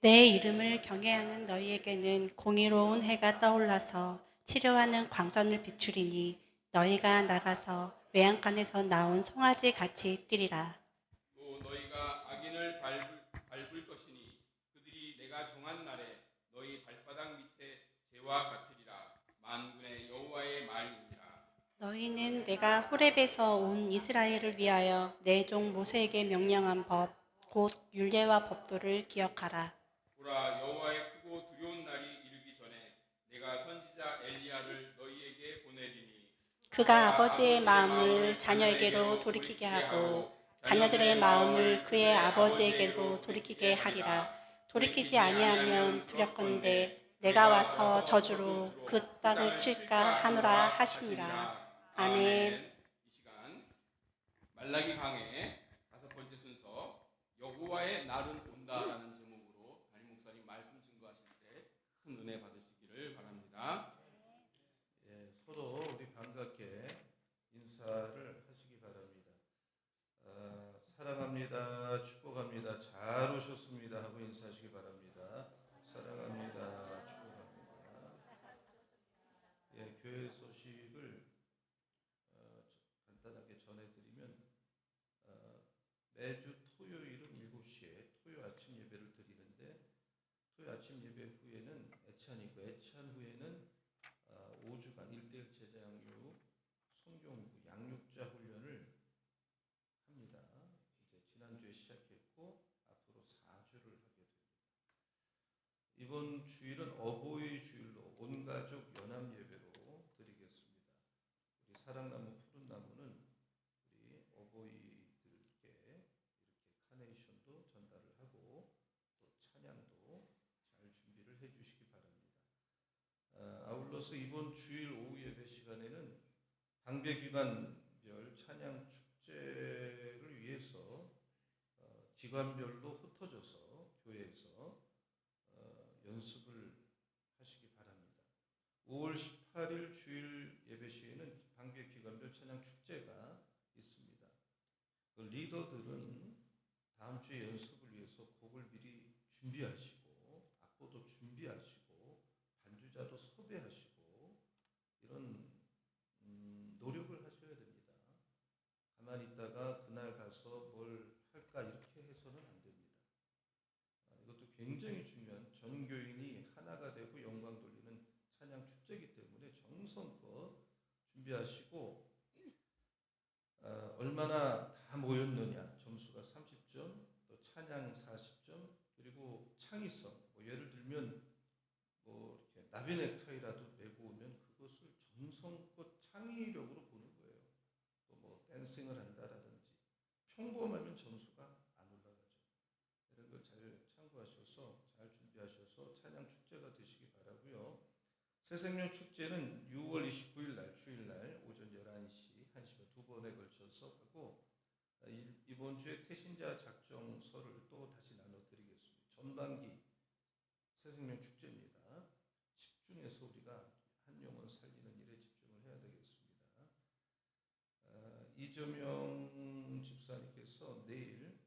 내 이름을 경외하는 너희에게는 공의로운 해가 떠올라서 치료하는 광선을 비추리니 너희가 나가서 외양간에서 나온 송아지 같이 뛰리라. 또 너희가 악인을 밟을 것이니 그들이 내가 정한 날에 너희 발바닥 밑에 재와 같으리라. 만군의 여호와의 말이니라. 너희는 내가 호렙에서 온 이스라엘을 위하여 내 종 모세에게 명령한 법, 곧 율례와 법도를 기억하라. 보라, 여호와의 크고 두려운 날이 이르기 전에 내가 선지자 엘리야를 너희에게 보내리니 그가 아버지의 마음을 자녀에게로 돌이키게 하고 자녀들의 마음을 그의 아버지에게로 돌이키게 하리라. 돌이키지 아니하면 두렵건대 내가 와서 저주로 그 땅을 칠까 하노라 하시니라. 아멘. 이 시간 말라기 강의 5번째 순서 여호와의 날은 온다라는 제목으로 담임 목사님 말씀 증거하실 때 큰 은혜 받으시기를 바랍니다. 서로 우리 반갑게 인사를 하시기 바랍니다. 사랑합니다, 축복합니다, 잘 오셨습니다 하고 인사하시기 바랍니다. 사랑합니다, 축복합니다. 교회 소식을 간단하게 전해드리면 매주 토요일은 7시에 토요 아침 예배를 드리는데 토요 아침 예배 후에는 애찬이고 애찬 후에는 5주간 1:1 제자 양육, 성경부, 양육자 훈련을 합니다. 이제 지난주에 시작했고 앞으로 4주를 하게 됩니다. 이번 주일은 어버이 주일로 온 가족 연합 예배로 드리겠습니다. 우리 사랑나무 푸른 나무는 우리 어버이들께 이렇게 카네이션도 전달을 하고 또 찬양도 잘 준비를 해주시기 바랍니다. 아울러서 이번 주일 오후 예배 시간에는 방배기관별 찬양 축제를 위해서 기관별로 흩어져서 교회에서 연습을 하시기 바랍니다. 5월 18일 주일 예배 시에는 방배기관별 찬양 축제가 있습니다. 그 리더들은 다음 주에 연습을 위해서 곡을 미리 준비하시고 악보도 준비하시고 반주자도 섭외하시고 이런 노력을 하셔야 됩니다. 가만히 있다가 그날 가서 뭘 할까 이렇게 해서는 안 됩니다. 이것도 굉장히 중요한 전 교인이 하나가 되고 영광 돌리는 찬양 축제이기 때문에 정성껏 준비하시고 얼마나 다 모였느냐 점수가 30점, 또 찬양 40점, 그리고 창의성 예를 들면 이렇게 나비 넥타이라도 메고 오면 그것을 정성껏 창의력으로 보는 거예요. 또 댄싱을 한다라든지 평범하면 점수가 안 올라가죠. 이런 걸 잘 참고하셔서 잘 준비하셔서 찬양 축제가 되시기 바라고요. 새생명 축제는 6월 29일 날 주일날 오전 11시, 1시간 두 번에 걸쳐서 하고 이번 주에 태신자 작정서를 또 다시 나눠드리겠습니다. 전반기 새생명 축제입니다. 집중해서 우리가 한 영혼 살리는 일에 집중을 해야 되겠습니다. 이정영 집사님께서 내일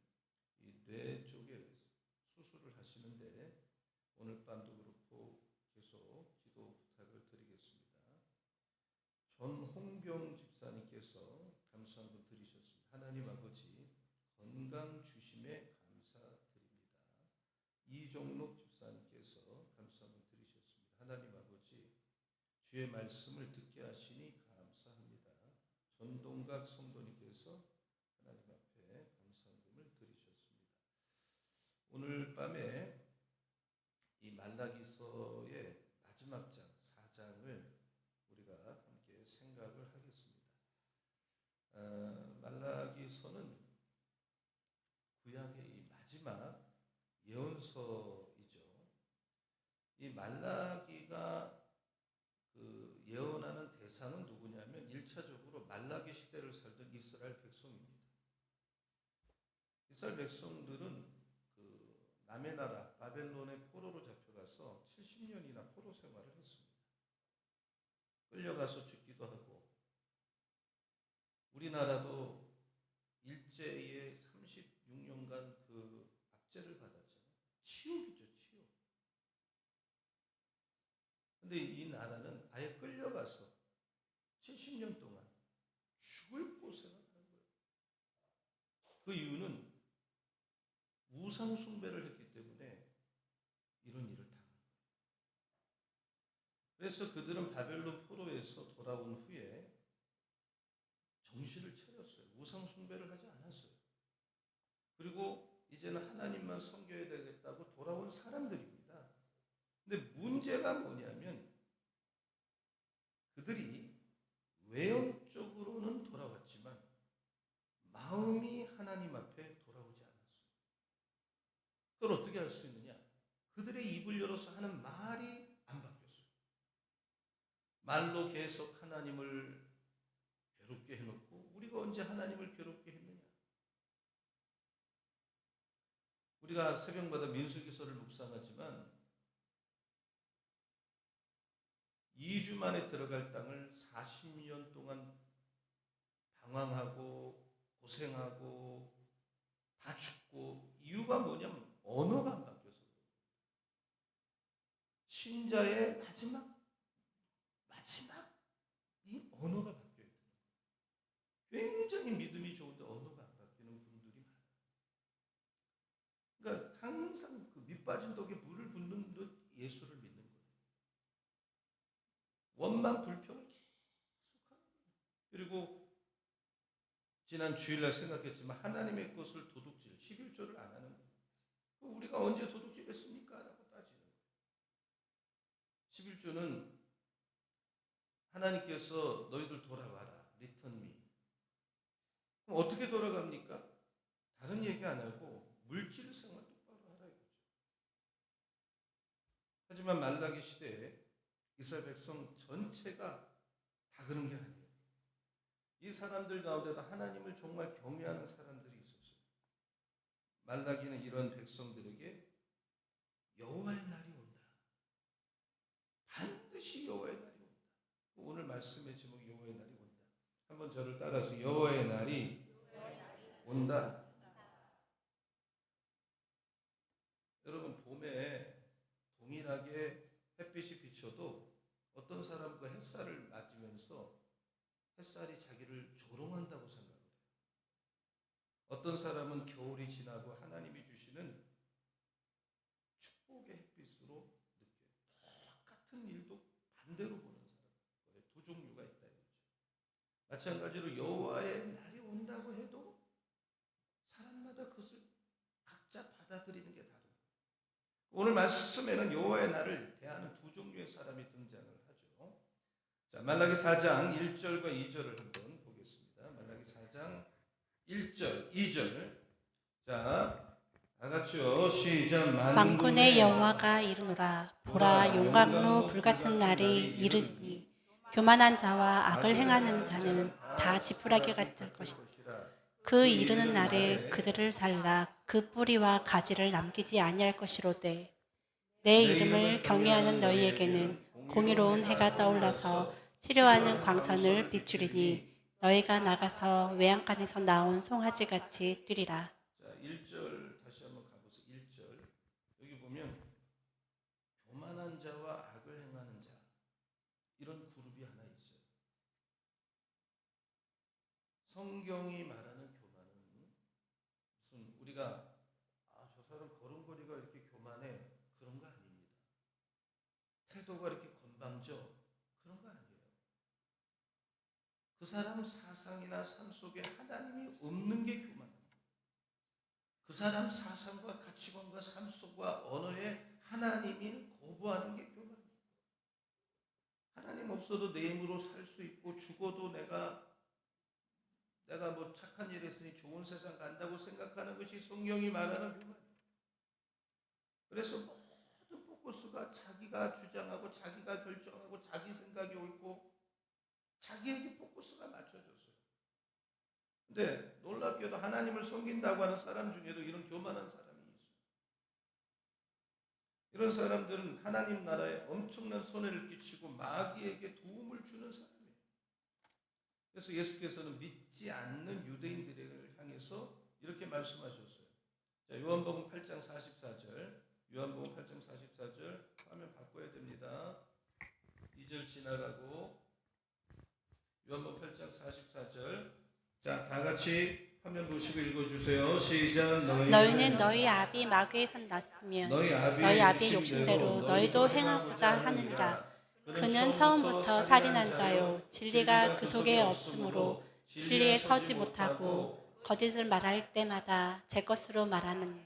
이 뇌 쪽에 수술을 하시는데 오늘 밤도 그렇고 계속 기도 부탁을 드리겠습니다. 전홍병 집사님께서 감사 한번 드리셨습니다. 하나님 아버지 건강 주심에 감사드립니다. 이종록 집사님께서 감사 한번 드리셨습니다. 하나님 아버지 주의 말씀을 듣게 하시니 감사합니다. 전동각 성도님께서 하나님 앞에 감사함을 드리셨습니다. 오늘 밤에 이 말라기서의 마지막 장 4장을 우리가 함께 생각을 하겠습니다. 말라기서는 구약의 이 마지막 예언서이죠. 이 말라기가 그 예언하는 대상은 누구냐면 1차적으로 말라기 시대를 살던 이스라엘 백성입니다. 이스라엘 백성들은 그 남의 나라 바벨론의 포로로 잡혀가서 70년이나 포로 생활을 했습니다. 끌려가서 죽기도 하고 우리나라도 일제에 36년간 그 압제를 받았잖아요. 치욕이죠, 치욕. 그 이유는 우상 숭배를 했기 때문에 이런 일을 당한 거예요. 그래서 그들은 바벨론 포로에서 돌아온 후에 정신을 차렸어요. 우상 숭배를 하지 않았어요. 그리고 이제는 하나님만 섬겨야 되겠다고 돌아온 사람들입니다. 근데 문제가 뭐냐면 그들이 외형적으로는 돌아왔지만 마음이 하나님 앞에 돌아오지 않았어요. 그걸 어떻게 할 수 있느냐? 그들의 입을 열어서 하는 말이 안 바뀌었어요. 말로 계속 하나님을 괴롭게 해놓고 우리가 언제 하나님을 괴롭게 했느냐? 우리가 새벽마다 민수기서를 묵상하지만 2주 만에 들어갈 땅을 40년 동안 방황하고 고생하고 다 죽고 이유가 뭐냐면 언어가 안 바뀌어서 신자의 마지막 이 언어가 바뀌어야 돼요. 굉장히 믿음이 좋은데 언어가 안 바뀌는 분들이 많아요. 그러니까 항상 그 밑빠진 독에 물을 붓는 듯 예수를 믿는 거예요. 원망 불평을 계속하는 거예요. 그리고 지난 주일날 생각했지만 하나님의 것을 도둑질 11조를 안 하는 거예요. 우리가 언제 도둑질했습니까? 라고 따지는 거예요. 11조는 하나님께서 너희들 돌아와라. Return me. 그럼 어떻게 돌아갑니까? 다른 얘기 안 하고 물질 생활 똑바로 하라 이거죠. 하지만 말라기 시대에 이스라엘 백성 전체가 다 그런 게 아니에요. 이 사람들 가운데도 하나님을 정말 경외하는 사람들이 있었어요. 말라기는 이런 백성들에게 여호와의 날이 온다. 반드시 여호와의 날이 온다. 오늘 말씀의 제목이 여호와의 날이 온다. 한번 저를 따라서 여호와의 날이 온다. 여러분 봄에 동일하게 햇빛이 비쳐도 어떤 사람은 그 햇살을 맞으면서 햇살이 자기를 조롱한다고 생각을 해요. 어떤 사람은 겨울이 지나고 하나님이 주시는 축복의 햇빛으로 느껴요. 똑같은 일도 반대로 보는 사람. 두 종류가 있다 이거죠. 마찬가지로 여호와의 날이 온다고 해도 사람마다 그것을 각자 받아들이는 게 다르고 오늘 말씀에는 여호와의 날을 대하는 두 종류의 사람이 등장을 하죠. 자, 말라기 4장 1절과 2절을 한번 보겠습니다. 말라기 4장 1절, 2절. 자, 다 같이요. 시작. 만군의 여호와가 이르노라. 보라, 용광로 불같은 날이 이르니 교만한 자와 악을 행하는 자는 다 지푸라기 같을 것이다. 그 이르는 날에 그들을 살라 그 뿌리와 가지를 남기지 아니할 것이로되 내 이름을 경외하는 너희에게는 공의로운 해가 떠올라서 치료하는 광선을 비추리니 너희가 나가서 외양간에서 나온 송아지같이 뛰리라. 자, 1절 다시 한번 가보세요. 1절. 여기 보면 교만한 자와 악을 행하는 자 이런 그룹이 하나 있어요. 성경이 말하는 교만은 무슨 우리가 저 사람 걸음걸이가 이렇게 교만해 그런 거 아닙니다. 태도가 이렇게 건방져 그런 거 아니에요. 그 사람 사상이나 삶 속에 하나님이 없는 게 교만입니다. 그 사람 사상과 가치관과 삶 속과 언어에 하나님이 거부하는 게 교만입니다. 하나님 없어도 내 힘으로 살 수 있고 죽어도 내가 뭐 착한 일 했으니 좋은 세상 간다고 생각하는 것이 성경이 말하는 교만이에요. 그래서 모든 포커스가 자기가 주장하고 자기가 결정하고 자기 생각이 옳고 자기에게 포커스가 맞춰졌어요. 근데 놀랍게도 하나님을 섬긴다고 하는 사람 중에도 이런 교만한 사람이 있어요. 이런 사람들은 하나님 나라에 엄청난 손해를 끼치고 마귀에게 도움을 주는 사람이에요. 그래서 예수께서는 믿지 않는 유대인들을 향해서 이렇게 말씀하셨어요. 자, 요한복음 8장 44절. 요한복음 8장 44절 화면 바꿔야 됩니다. 2절 지나가고 요한복음 8장 44절. 자, 다 같이 화면 화면 보시고 읽어주세요. 시작. 너희는 너희 아비 마귀에서 났으며 너희 너희 아비 욕심대로 너희도 행하고자 하느니라. 그는 처음부터 살인한 자요 진리가 그 속에 없으므로 진리에 서지 못하고 거짓을 말할 때마다 제 것으로 말하는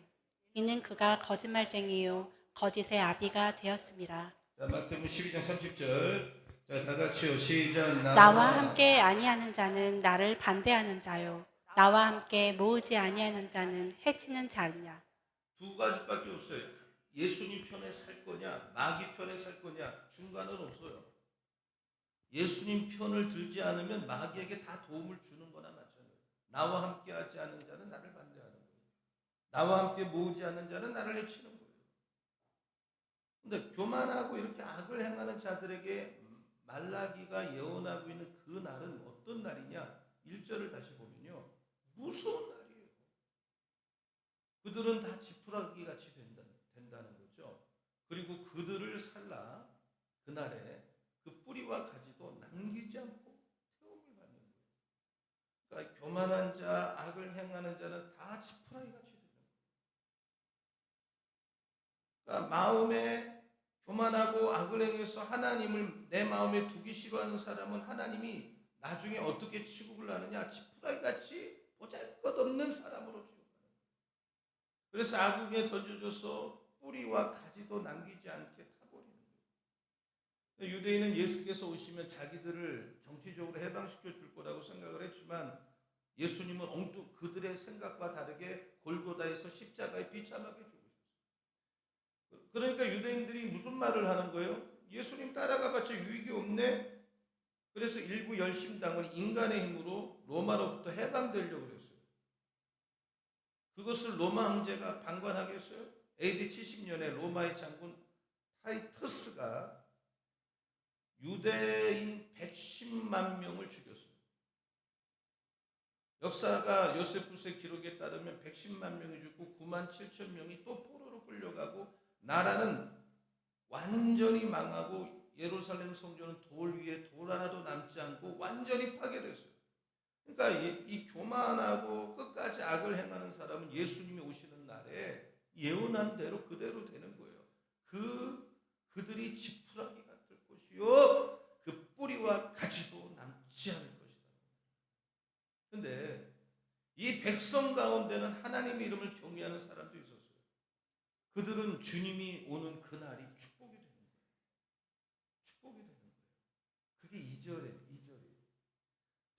이는 그가 거짓말쟁이요 거짓의 아비가 되었습니다. 자, 마태복음 12장 30절. 자, 다 같이요. 시작. 나와 함께 아니하는 자는 나를 반대하는 자요 나와 함께 모으지 아니하는 자는 해치는 자냐. 두 가지밖에 없어요. 예수님 편에 살 거냐, 마귀 편에 살 거냐, 중간은 없어요. 예수님 편을 들지 않으면 마귀에게 다 도움을 주는 거나 마찬가지예요. 나와 함께 하지 않은 자는 나를 반대하는 거예요. 나와 함께 모으지 않는 자는 나를 해치는 거예요. 근데 교만하고 이렇게 악을 행하는 자들에게 말라기가 예언하고 있는 그 날은 어떤 날이냐? 1절을 다시 보면요. 무서운 날이에요. 그들은 다 지푸라기 같이 된다는 거죠. 그리고 그들을 살라 그날에 그 뿌리와 가지도 남기지 않고 태움을 받는 거예요. 그러니까 교만한 자, 악을 행하는 자는 다 지푸라기 같이 되는 거예요. 그러니까 마음에 교만하고 악을 행해서 하나님을 내 마음에 두기 싫어하는 사람은 하나님이 나중에 어떻게 취급을 하느냐? 지푸라기 같이 보잘것없는 사람으로 취급하는 거예요. 그래서 악에 던져줘서 뿌리와 가지도 남기지 않게 타버리는 거예요. 유대인은 예수께서 오시면 자기들을 정치적으로 해방시켜 줄 거라고 생각을 했지만 예수님은 엉뚱 그들의 생각과 다르게 골고다에서 십자가에 비참하게 죽으셨어요. 그러니까 유대인들이 무슨 말을 하는 거예요? 예수님 따라가봤자 유익이 없네. 그래서 일부 열심당은 인간의 힘으로 로마로부터 해방되려고 그랬어요. 그것을 로마 황제가 방관하겠어요? AD 70년에 로마의 장군 타이터스가 유대인 110만 명을 죽였어요. 역사가 요세푸스의 기록에 따르면 110만 명이 죽고 9만 7천 명이 또 포로로 끌려가고 나라는 완전히 망하고 예루살렘 성전은 돌 위에 돌 하나도 남지 않고 완전히 파괴됐어요. 그러니까 이 교만하고 끝까지 악을 행하는 사람은 예수님이 오시는 날에 예언한 대로 그대로 되는 거예요. 그들이 지푸라기 같을 것이요 그 뿌리와 가지도 남지 않을 것이다. 그런데 이 백성 가운데는 하나님의 이름을 경외하는 사람도 있었어요. 그들은 주님이 오는 그날이 축복이 되는 거예요. 축복이 되는 거예요. 그게 2절이에요. 2절이에요.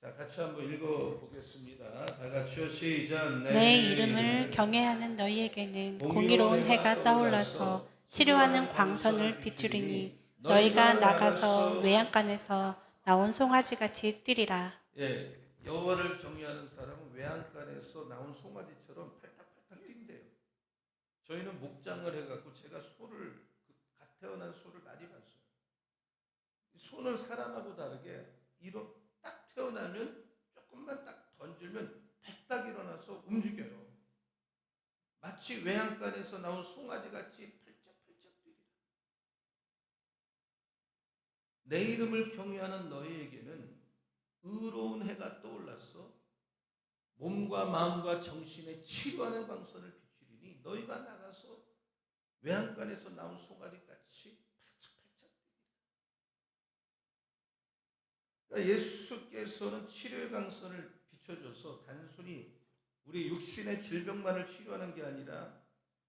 자, 같이 한번 읽어보겠습니다. 다 같이요. 시작. 내 이름을 경외하는 너희에게는 공의로운 해가 떠올라서 치료하는 광선을 비추리니 너희가 나가서 외양간에서 나온 송아지같이 뛰리라. 예, 여호와를 경외하는 사람은 외양간에서 나온 송아지처럼 팔딱팔딱 뛴대요. 저희는 목장을 해갖고 제가 소를 갓 태어난 소를 많이 봤어요. 소는 사람하고 다르게 이렇게 딱 태어나면 조금만 딱 던지면 팔딱 일어나서 움직여요. 마치 외양간에서 나온 송아지같이 팔짝팔짝 뛰리라. 내 이름을 경외하는 너희에게는 의로운 해가 떠올라서 몸과 마음과 정신에 치료하는 광선을 비추리니 너희가 나가서 외양간에서 나온 송아지같이 팔짝팔짝 뛰리라. 그러니까 예수께서는 치료의 광선을 비춰줘서 단순히 우리 육신의 질병만을 치료하는 게 아니라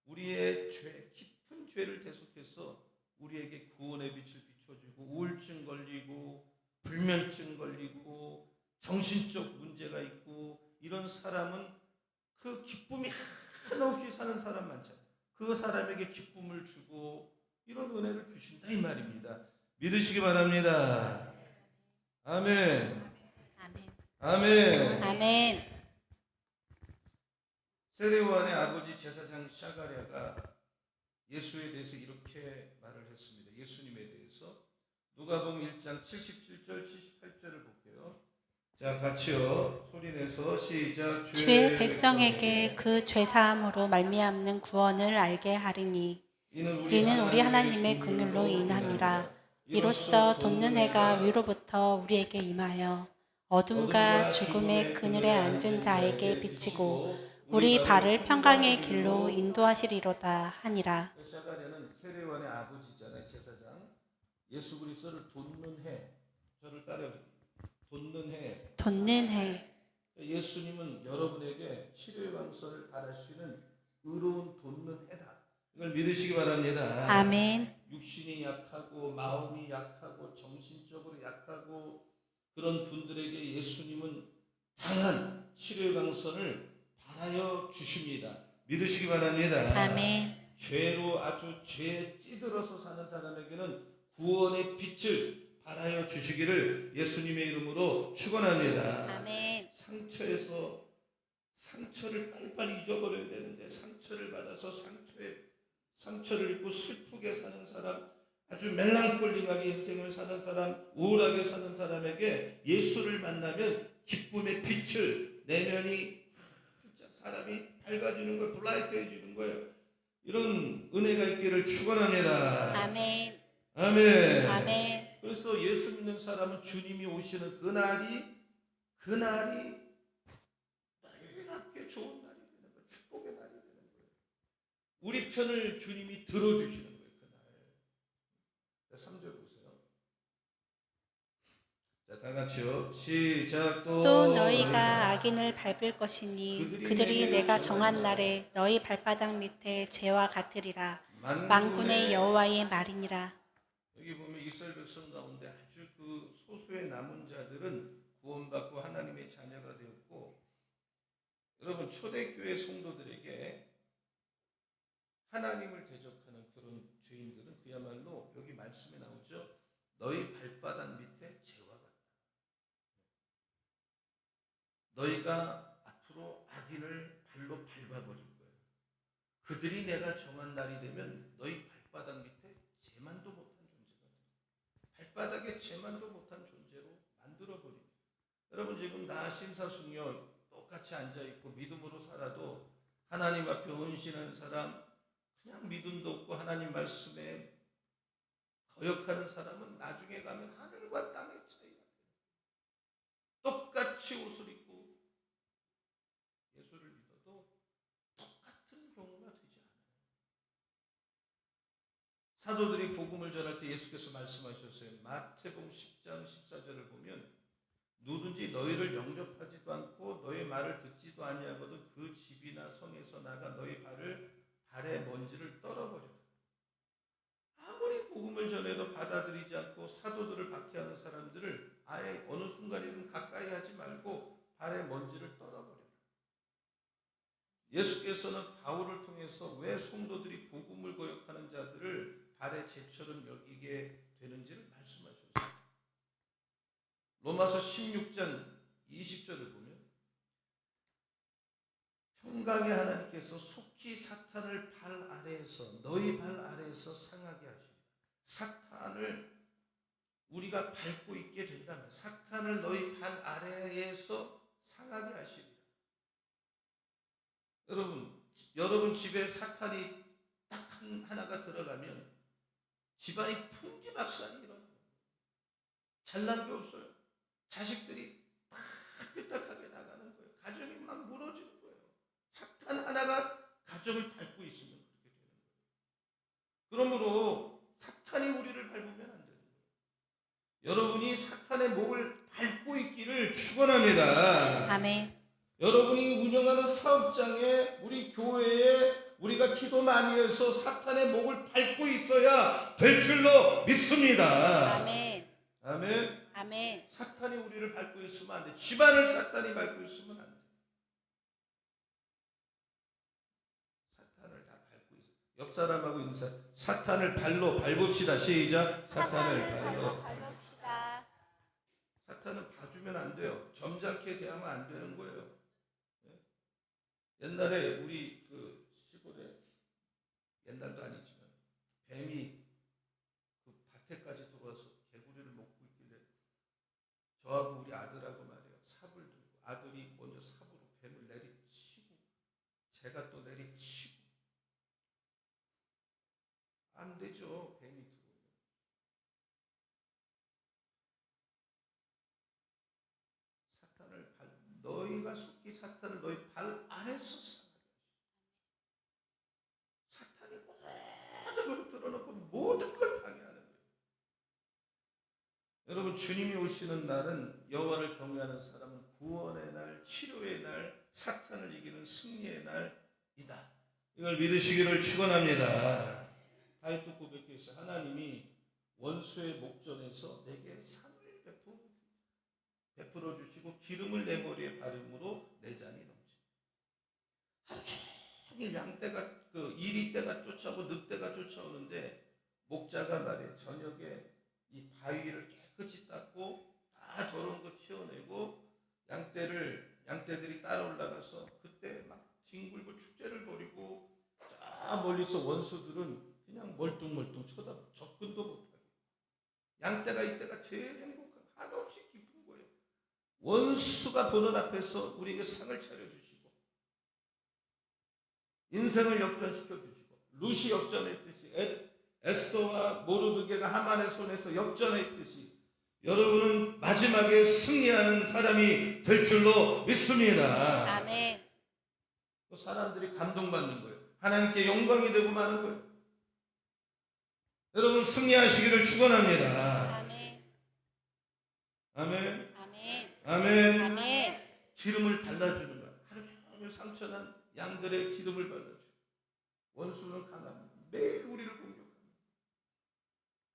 우리의 깊은 죄를 대속해서 우리에게 구원의 빛을 비춰주고 우울증 걸리고 불면증 걸리고 정신적 문제가 있고 이런 사람은 그 기쁨이 한없이 사는 사람 많잖아요. 그 사람에게 기쁨을 주고 이런 은혜를 주신다 이 말입니다. 믿으시기 바랍니다. 아멘. 아멘. 아멘. 아멘. 세례요한의 아버지 제사장 샤가랴가 예수에 대해서 이렇게 말을 했습니다. 예수님에 대해서 누가복음 1장 77절 78절을 볼게요. 자, 같이요. 소리내서 시작. 주의 백성에게 그 죄사함으로 말미암는 구원을 알게 하리니 이는 우리 하나님의 긍휼로 인함이라. 이로써 돋는 해가 위로부터 우리에게 임하여 어둠과 죽음의 그늘에 앉은 자에게 비치고 우리 발을 평강의 길로 인도하시리로다 하니라. 사가랴는 세례관의 아버지잖아요. 제사장. 예수 그리스도를 돋는 해. 저를 따라해보세요. 돋는 해. 돋는 해. 예수님은 여러분에게 치료의 강서를 받으시는 의로운 돋는 해다. 이걸 믿으시기 바랍니다. 아멘. 육신이 약하고 마음이 약하고 정신적으로 약하고 그런 분들에게 예수님은 강한 치료의 강선을 바라여 주십니다. 믿으시기 바랍니다. 아멘. 죄로 아주 죄에 찌들어서 사는 사람에게는 구원의 빛을 바라여 주시기를 예수님의 이름으로 축원합니다. 아멘. 상처에서 상처를 빨리빨리 잊어버려야 되는데 상처를 받아서 상처를 입고 슬프게 사는 사람, 아주 멜랑콜링하게 인생을 사는 사람, 우울하게 사는 사람에게 예수를 만나면 기쁨의 빛을 내면이 사람이 밝아지는 거예요. 블라이트해지는 거예요. 이런 은혜가 있기를 축원합니다. 아멘. 아멘. 아멘. 그래서 예수 믿는 사람은 주님이 오시는 그날이 놀랍게 좋은 날이 되는 거예요. 축복의 날이 되는 거예요. 우리 편을 주님이 들어주시는 거예요. 그날. 자, 3절 보세요. 자, 다 같이요. 시작. 또 너희가 악인을 밟을 것이니 그들이 내가 정한 날에 너희 발바닥 밑에 재와 같으리라. 만군의 여호와의 말이니라. 여기 보면 이스라엘 백성 가운데 아주 그 소수의 남은 자들은 구원받고 하나님의 자녀가 되었고, 여러분 초대교회 성도들에게 하나님을 대적하는 그런 죄인들은 그야말로 여기 말씀에 나오죠. 너희 발바닥 밑에 재와 같다. 너희가 앞으로 악인을 발로 밟아버릴 거예요. 그들이 내가 정한 날이 되면 너희 발바닥 밑에 재만도 못한 존재가 돼요. 발바닥에 재만도 못한 존재로 만들어버린. 여러분 지금 나 신사숙녀 똑같이 앉아있고 믿음으로 살아도 하나님 앞에 헌신하는 사람, 그냥 믿음도 없고 하나님 말씀에 거역하는 사람은 나중에 가면 하늘과 땅의 차이가 돼요. 똑같이 옷을 입고 예수를 믿어도 똑같은 경우가 되지 않아요. 사도들이 복음을 전할 때 예수께서 말씀하셨어요. 마태복음 10장 14절을 보면 누구든지 너희를 영접하지도 않고 너희 말을 듣지도 아니하거든 그 집이나 성에서 나가 너희 발에 먼지를 떨어버려. 아무리 복음을 전해도 받아들이지 않고 사도들을 박해하는 사람들을 아예 어느 순간이든 가까이 하지 말고 발에 먼지를 떨어버려. 예수께서는 바울을 통해서 왜 성도들이 복음을 거역하는 자들을 발의 재처럼 여기게 되는지를 말씀하셨어요. 로마서 16장 20절을 보면 평강의 하나님께서 속히 사탄을 발 아래에서 너희 발 아래에서 상하게 하시리라. 사탄을 우리가 밟고 있게 된다면 사탄을 너희 발 아래에서 상하게 하시리라. 여러분 집에 사탄이 딱 하나가 들어가면 집안이 풍지박산이 일어나요. 잘난 게 없어요. 자식들이 다 삐딱하게 나가는 거예요. 가정이 막 무너지는 거예요. 사탄 하나가 가정을 밟고 있으면 그렇게 되는 거예요. 그러므로 사탄이 우리를 밟으면 안 되는 거예요. 여러분이 사탄의 목을 밟고 있기를 축원합니다. 아멘. 여러분이 운영하는 사업장에 우리 교회에 우리가 기도 많이 해서 사탄의 목을 밟고 있어야 될 줄로 믿습니다. 아멘. 아멘. 아멘. 사탄이 우리를 밟고 있으면 안 돼. 집안을 사탄이 밟고 있으면 안 돼. 사탄을 다 밟고 있어. 옆 사람하고 인사. 사탄을 발로 밟읍시다. 시작. 사탄을 발로 밟읍시다. 사탄은 봐주면 안 돼요. 점잖게 대하면 안 되는 거예요. 옛날에 우리 그 시골에 옛날도 아니지만 뱀이 그 밭에까지 들어와서 개구리를 먹고 있길래 저하고 우리 아들하고 말이에요. 삽을 들고 아들이 먼저 삽으로 뱀을 내리치고 제가 또 내리치고 안 되죠. 뱀이 들어오면. 주님이 오시는 날은 여호와를 경외하는 사람은 구원의 날, 치료의 날, 사탄을 이기는 승리의 날이다. 이걸 믿으시기를 축원합니다. 다윗도 고백했어요. 하나님이 원수의 목전에서 내게 상을 베풀어 주시고 기름을 내 머리에 바름으로 내 잔이 넘치. 하루 종일 양떼가 이리떼가 쫓아오고 늑대가 쫓아오는데 목자가 말이에요. 저녁에 이 바위를 깨끗이 닦고 다 더러운 거 치워내고 양떼들이 따라 올라가서 그때 막 뒹굴고 축제를 벌이고 저 멀리서 원수들은 그냥 멀뚱멀뚱 쳐다봐 접근도 못하게. 양떼가 이때가 제일 행복한 한없이 기쁜 거예요. 원수가 보는 앞에서 우리에게 상을 차려주시고 인생을 역전시켜 주시고 룻이 역전했듯이 에스더와 모르드게가 하만의 손에서 역전했듯이 여러분은 마지막에 승리하는 사람이 될 줄로 믿습니다. 아멘. 또 사람들이 감동받는 거예요. 하나님께 영광이 되고 마는 거예요. 여러분 승리하시기를 축원합니다. 아멘. 아멘. 아멘. 아멘. 아멘. 기름을 발라주는 거예요. 하루 종일 상처난 양들의 기름을 발라줘요. 원수는 강합니다. 매일 우리를 공격합니다.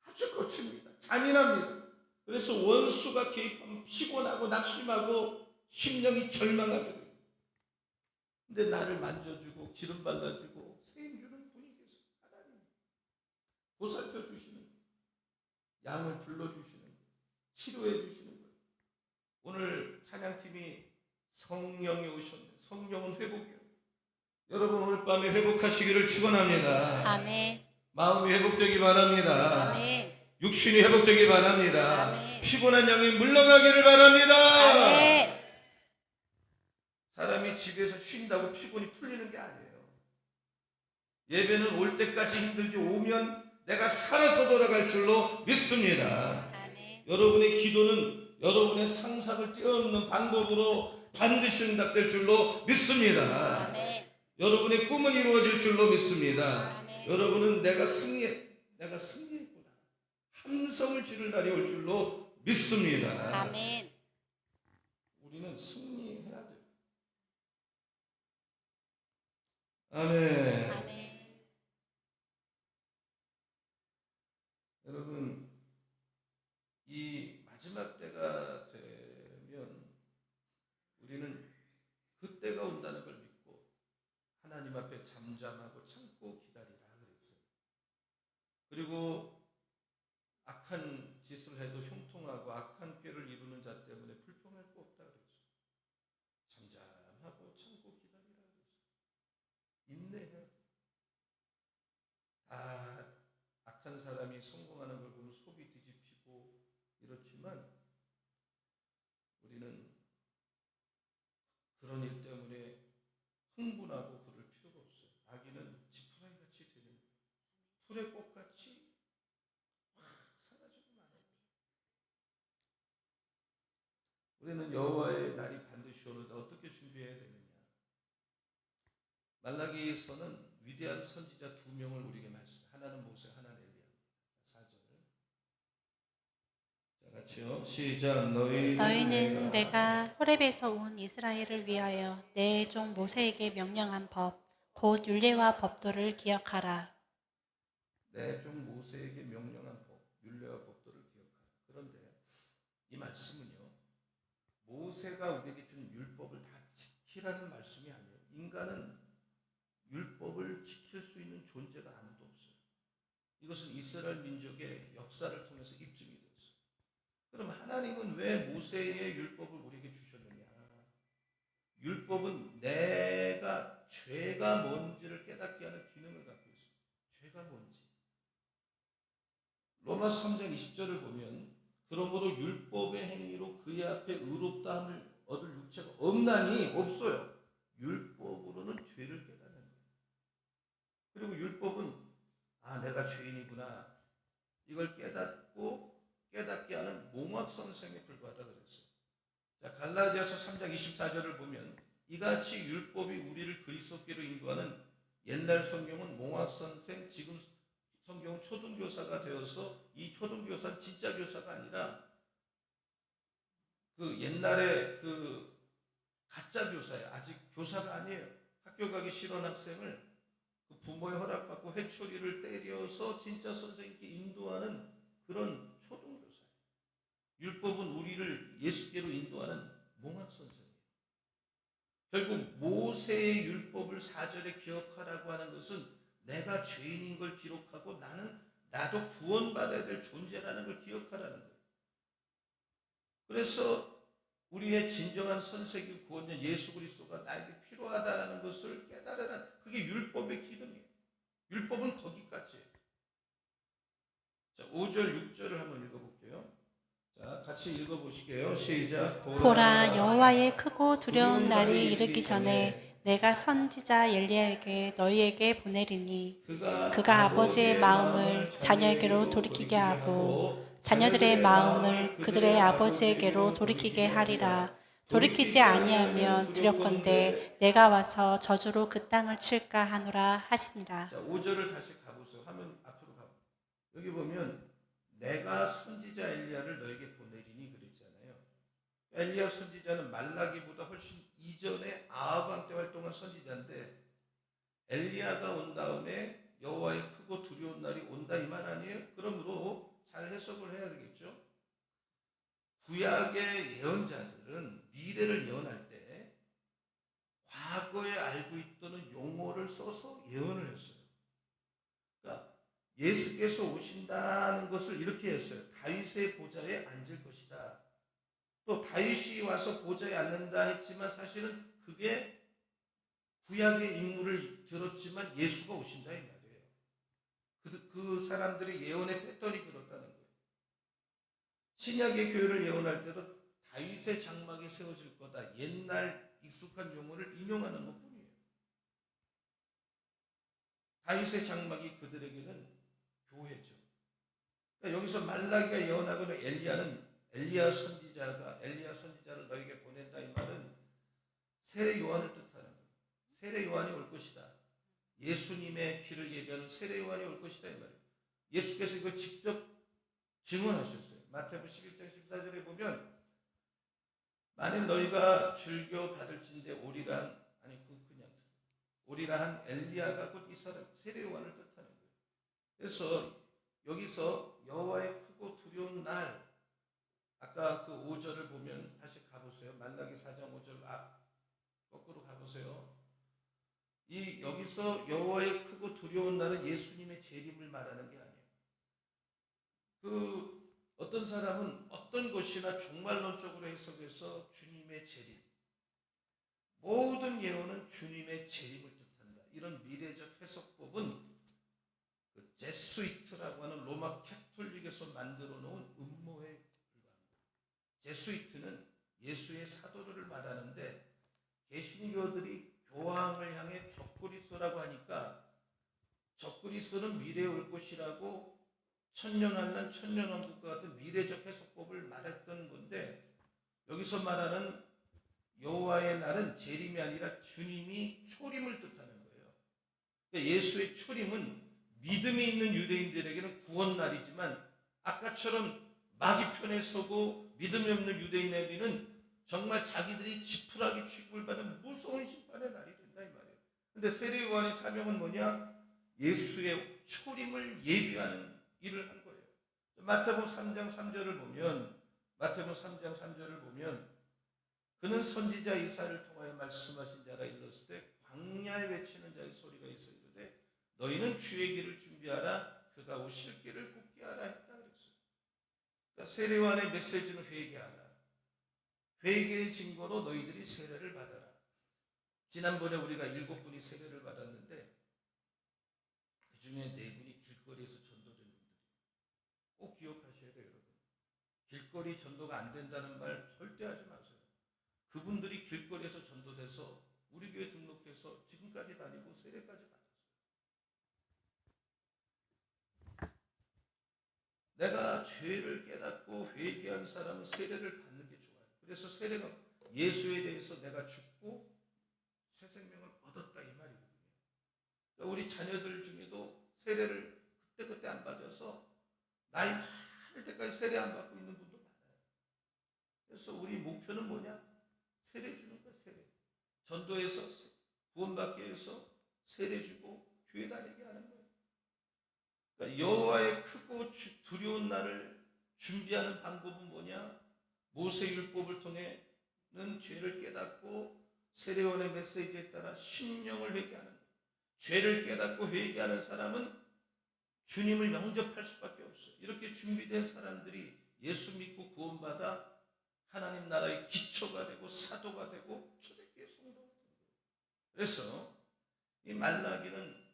아주 거칩니다. 잔인합니다. 그래서 원수가 개입하면 피곤하고 낙심하고 심령이 절망하게 돼요. 근데 나를 만져주고 기름 발라주고 세임주는 분이 계세요. 하나님 보살펴 주시는, 양을 불러주시는, 치료해 주시는 거예요. 오늘 찬양팀이 성령이 오셨네. 성령은 회복이에요. 여러분 오늘 밤에 회복하시기를 축원합니다. 아멘. 마음이 회복되기 바랍니다. 아멘. 육신이 회복되기 바랍니다. 아멘. 피곤한 영이 물러가기를 바랍니다. 아멘. 사람이 집에서 쉰다고 피곤이 풀리는 게 아니에요. 예배는 올 때까지 힘들지 오면 내가 살아서 돌아갈 줄로 믿습니다. 아멘. 여러분의 기도는 여러분의 상상을 뛰어넘는 방법으로 반드시 응답될 줄로 믿습니다. 아멘. 여러분의 꿈은 이루어질 줄로 믿습니다. 아멘. 여러분은 내가 승리했구나. 함성을 지를 날이 올 줄로 믿습니다. 아멘. 우리는 승리해야 돼요. 아멘. 아멘. 여러분 이 마지막 때가 되면 우리는 그때가 온다는 걸 믿고 하나님 앞에 잠잠하고 참고 기다리라 그랬어요. 그리고 악한 짓을 해도 형통하고 악한 꾀를 이루는 자 때문에 불평할 거 없다 그랬어요. 잠잠하고 참고 기다리라 그랬어요. 인내해야 돼요. 다 악한 사람이 성공하는 걸 보면 속이 뒤집히고 이렇지만 우리는 그런 일 때문에 흥분하고 그럴 필요가 없어요. 아기는 지푸라기 같이 되는 풀의 꽃같이 확 사라지고 말아요. 우리는 여호와의 날이 반드시 오는데 어떻게 준비해야 되느냐? 말라기에서는 위대한 선지자 두 명을 우리에게 말씀. 하나는 모세, 하나는 엘리야. 4절. 자, 같이요. 시작. 너희는 내가 호렙에서 온 이스라엘을 위하여 내 종 모세에게 명령한 법, 곧 율례와 법도를 기억하라. 내 종 모세에게 명령한 법, 율례와 법도를 기억하라. 그런데 이 말씀은요, 모세가 우리에게 준 율법을 다 지키라는 말씀이 아니에요. 인간은 율법을 지킬 수 있는 존재가 아무도 없어요. 이것은 이스라엘 민족의 역사를 통해서 입증이 됐어요. 그럼 하나님은 왜 모세의 율법을 우리에게 주셨느냐? 율법은 내가 죄가 뭔지를 깨닫게 하는 기능을 갖고 있어요. 죄가 뭔지. 로마서 3장 20절을 보면 그러므로 율법의 행위로 그의 앞에 의롭다함을 얻을 육체가 없나니 없어요. 율법으로는 죄를 깨닫는 거예요. 그리고 율법은 내가 죄인이구나. 이걸 깨닫게 하는 몽학선생에 불과하다 그랬어요. 자, 갈라디아서 3장 24절을 보면 이같이 율법이 우리를 그리스도께로 인도하는 옛날 성경은 몽학선생, 지금 성경은 초등교사가 되어서 이 초등교사는 진짜 교사가 아니라 그 옛날에 그 가짜 교사예요. 아직 교사가 아니에요. 학교 가기 싫은 학생을 그 부모의 허락받고 회초리를 때려서 진짜 선생님께 인도하는 그런 초등교사예요. 율법은 우리를 예수께로 인도하는 몽학 선생이에요. 결국 모세의 율법을 4절에 기억하라고 하는 것은 내가 죄인인 걸 기록하고 나도 구원받아야 될 존재라는 걸 기억하라는 거예요. 그래서 우리의 진정한 선생님 구원자 예수 그리스도가 나에게 필요하다는 것을 깨달으라는 그게 율법의 기능이에요. 율법은 거기까지예요. 자, 5절, 6절을 한번 읽어볼게요. 자, 같이 읽어보실게요. 시작. 보라, 여호와의 크고 두려운 날이 이르기 전에 내가 선지자 엘리야에게 너희에게 보내리니 그가 아버지의 마음을 자녀에게로 돌이키게 하고 자녀들의 마음을 그들의 아버지에게로 돌이키게 하리라. 돌이키지 아니하면 두렵건대 내가 와서 저주로 그 땅을 칠까 하노라 하시니라. 자, 5절을 다시 가보세요. 화면 앞으로 가보. 여기 보면 내가 선지자 엘리야를 너에게 보내리니 그랬잖아요. 엘리야 선지자는 말라기보다 훨씬 이전에 아하방 때 활동한 선지자인데 엘리야가 온 다음에 여호와의 크고 두려운 날이 온다 이 말 아니에요? 그러므로 잘 해석을 해야 되겠죠. 구약의 예언자들은 미래를 예언할 때 과거에 알고 있던 용어를 써서 예언을 했어요. 그러니까 예수께서 오신다는 것을 이렇게 했어요. 다윗의 보좌에 앉을 것이다. 또 다윗이 와서 보좌에 앉는다 했지만 사실은 그게 구약의 인물을 들었지만 예수가 오신다 이 말이에요. 그 사람들의 예언의 패턴이 그렇다는 거예요. 신약의 교회를 예언할 때도 다윗의 장막이 세워질 거다. 옛날 익숙한 용어를 인용하는 것뿐이에요. 다윗의 장막이 그들에게는 교회죠. 그러니까 여기서 말라기가 예언하고는 엘리야 선지자를 너에게 보낸다 이 말은 세례 요한을 뜻하는 거예요. 세례 요한이 올 것이다. 예수님의 귀를 예비하는 세례 요한이 올 것이다 이 말이에요. 예수께서 이거 직접 증언하셨어요. 마태복음 11장 14절에 보면 만일 너희가 즐겨 받을진대 오리라 한 엘리야가 곧 이 사람 세례 요한을 뜻하는 거예요. 그래서 여기서 여호와의 크고 두려운 날 아까 그 5절을 보면 다시 가보세요. 말라기 4장 5절 거꾸로 가보세요. 여기서 여호와의 크고 두려운 날은 예수님의 재림을 말하는 게 아니에요. 어떤 사람은 어떤 것이나 종말론적으로 해석해서 주님의 재림, 모든 예언은 주님의 재림을 뜻한다. 이런 미래적 해석법은 그 제수이트라고 하는 로마 캐톨릭에서 만들어 놓은 음모에 불과합니다. 제수이트는 예수의 사도를 말하는데 개신교들이 교황을 향해 적그리스도라고 하니까 적그리스도는 미래에 올 것이라고 천년환란, 천년왕국과 같은 미래적 해석법을 말했던 건데 여기서 말하는 여호와의 날은 재림이 아니라 주님이 초림을 뜻하는 거예요. 그러니까 예수의 초림은 믿음이 있는 유대인들에게는 구원날이지만 아까처럼 마귀 편에 서고 믿음이 없는 유대인에게는 정말 자기들이 지푸라기 취급을 받는 무서운 심판의 날이 된다 이 말이에요. 그런데 세례 요한의 사명은 뭐냐? 예수의 초림을 예비하는 일을 한 거예요. 마태복음 3장 3절을 보면 그는 선지자 이사야를 통하여 말씀하신 자라 일렀을 때 광야에 외치는 자의 소리가 있어 이르되 너희는 주의 길을 준비하라 그가 오실 길을 굽게 하라 했다 그랬어요. 그러니까 세례 요한의 메시지는 회개하라. 회개의 증거로 너희들이 세례를 받아라. 지난번에 우리가 7분이 세례를 받았는데 그 중에 4분이 길거리에서 전도된 분들이에요. 꼭 기억하셔야 돼요, 여러분. 길거리 전도가 안 된다는 말 절대 하지 마세요. 그분들이 길거리에서 전도돼서 우리 교회 등록해서 지금까지 다니고 세례까지 받았어요. 내가 죄를 깨닫고 회개한 사람은 세례를 받는 게 좋아요. 그래서 세례가 예수에 대해서 내가 죽고 새 생명을 얻었다 이 말이거든요. 그러니까 우리 자녀들 중에도 세례를 그때 안 받아서 나이 많을 때까지 세례 안 받고 있는 분도 많아요. 그래서 우리 목표는 뭐냐? 세례 주는 거야, 세례. 전도해서 구원받기 위해서 세례 주고 교회 다니게 하는 거예요. 그러니까 여호와의 크고 두려운 날을 준비하는 방법은 뭐냐? 모세율법을 통해는 죄를 깨닫고 세례원의 메시지에 따라 심령을 회개하는 거예요. 죄를 깨닫고 회개하는 사람은 주님을 영접할 수밖에 없어요. 이렇게 준비된 사람들이 예수 믿고 구원받아 하나님 나라의 기초가 되고 사도가 되고 초대교회 성도가 되는 거예요. 그래서 이 말라기는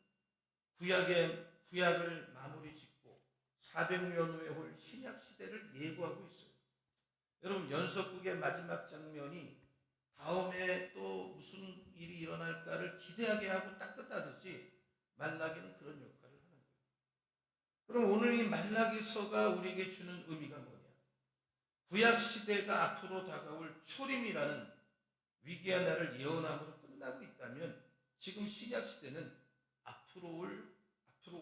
구약을 마무리 짓고 400년 후에 올 신약 시대를 예고하고 있어요. 여러분, 연속극의 마지막 장면이 다음에 또 무슨 일이 일어날까를 기대하게 하고 딱 끝나듯이 말라기는 그런 역할을 하는 거예요. 그럼 오늘 이 말라기서가 우리에게 주는 의미가 뭐냐? 구약 시대가 앞으로 다가올 초림이라는 위기의 날을 예언함으로 끝나고 있다면, 지금 신약 시대는 앞으로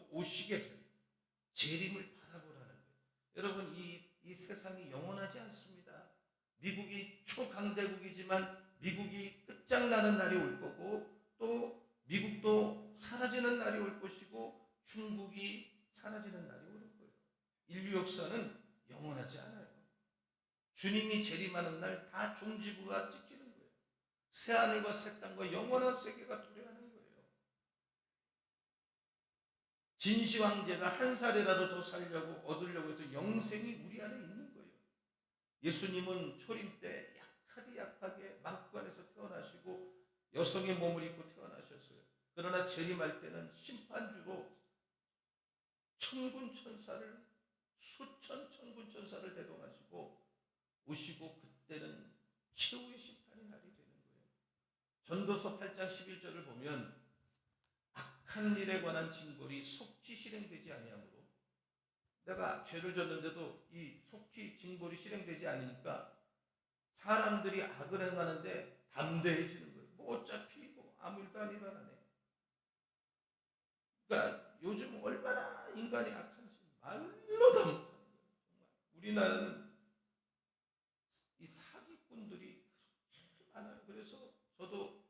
오시게 될 재림을 바라보라는 거예요. 여러분, 이 세상이 영원하지 않습니다. 미국이 초강대국이지만 미국이 끝장나는 날이 올 거고, 또 미국도 사라지는 날이 올 것이고, 중국이 사라지는 날이 올 거예요. 인류 역사는 영원하지 않아요. 주님이 재림하는 날 다 종지부가 찍히는 거예요. 새하늘과 새 땅과 영원한 세계가 도래하는 거예요. 진시 황제가 한 살이라도 더 살려고 얻으려고 해서 영생이 우리 안에 있는 거예요. 예수님은 초림 때 약하게 마구간에서 태어나시고 여성의 몸을 입고 태어나셨어요. 그러나 재림할 때는 심판주로 수천 천군 천사를 대동하시고 오시고, 그때는 최후의 심판의 날이 되는 거예요. 전도서 8장 11절을 보면 악한 일에 관한 징벌이 속히 실행되지 아니하므로, 내가 죄를 졌는데도 이 속히 징벌이 실행되지 않으니까 사람들이 악을 행하는데 담대해지는 거예요. 뭐 어차피 뭐 아무 일도 안 일어나네. 그러니까 요즘 얼마나 인간이 악한지 말로 다 못하는 거예요. 우리나라는 이 사기꾼들이 그렇게 많아요. 그래서 저도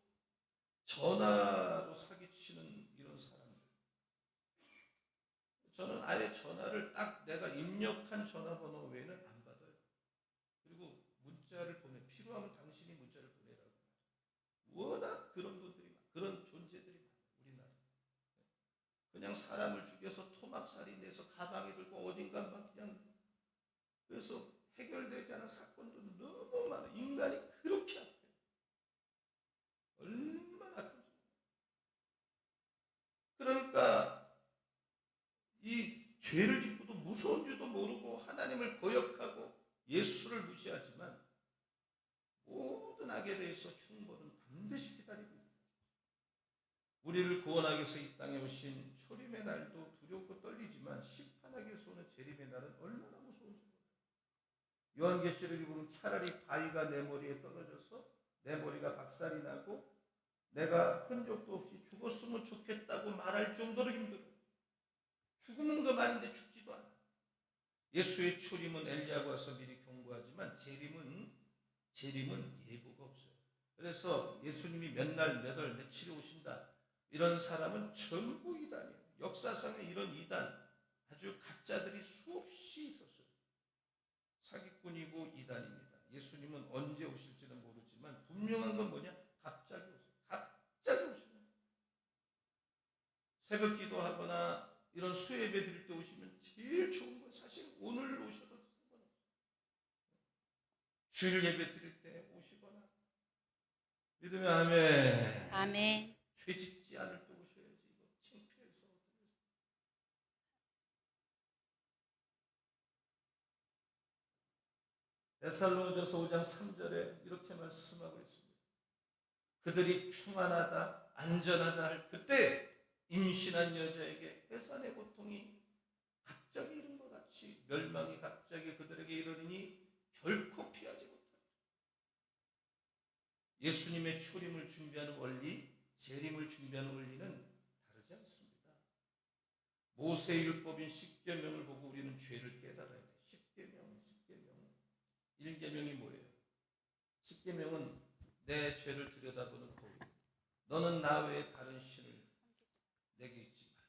전화로 사기치는 이런 사람들, 저는 아예 전화를 딱 내가 입력한 전화번호 외에는 안 받아요. 그리고 문자를 필요하면 당신이 문자를 보내라고. 워낙 그런 분들이 그런 존재들이 많아요, 우리나라. 그냥 사람을 죽여서 토막살이 내서 가방에 들고 어딘가 막 그냥, 그래서 해결되지 않은 사건도 너무 많아요. 인간이 그렇게 아파요. 얼마나 아픈지. 그러니까 이 죄를 짓고도 무서운 줄도 모르고 하나님을 거역하고 예수를 무시하지만 모든 악에 대해서 형벌은 반드시 기다리고 있다. 우리를 구원하기 위해서 이 땅에 오신 초림의 날도 두렵고 떨리지만, 심판하기 위해서 오는 재림의 날은 얼마나 무서운지 몰라요. 요한계시록에 보면 차라리 바위가 내 머리에 떨어져서 내 머리가 박살이 나고 내가 흔적도 없이 죽었으면 좋겠다고 말할 정도로 힘들어요. 죽는 것만인데 죽지도 않아. 예수의 초림은 엘리야가 와서 미리 경고하지만 재림은 예고가 없어요. 그래서 예수님이 몇 날, 몇 월, 며칠에 오신다, 이런 사람은 전부 이단이에요. 역사상에 이런 이단, 아주 가짜들이 수없이 있었어요. 사기꾼이고 이단입니다. 예수님은 언제 오실지는 모르지만 분명한 건 뭐냐? 갑자기 오세요. 갑자기 오시는. 새벽 기도하거나 이런 수예배 드릴 때 오시면 제일 좋은 거예요. 사실 오늘 오셔도 상관없어요. 주일 예배 드릴 때 오시거나. 믿으면 아멘. 아멘. 죄 짓지 않을 때 오셔야지. 이거 창피해서. 데살로니가서 5장 3절에 이렇게 말씀하고 있습니다. 그들이 평안하다, 안전하다 할 그때 임신한 여자에게 해산의 고통이 갑자기 이른 것 같이 멸망이 갑자기 그들에게 이르니 결코 피하지 못한다. 예수님의 초림을 준비하는 원리, 재림을 준비하는 원리는 다르지 않습니다. 모세율법인 십계명을 보고 우리는 죄를 깨달아야 돼. 십계명. 1계명이 뭐예요? 십계명은 내 죄를 들여다보는 거울. 너는 나 외에 다른 신을 내게 있지 말라.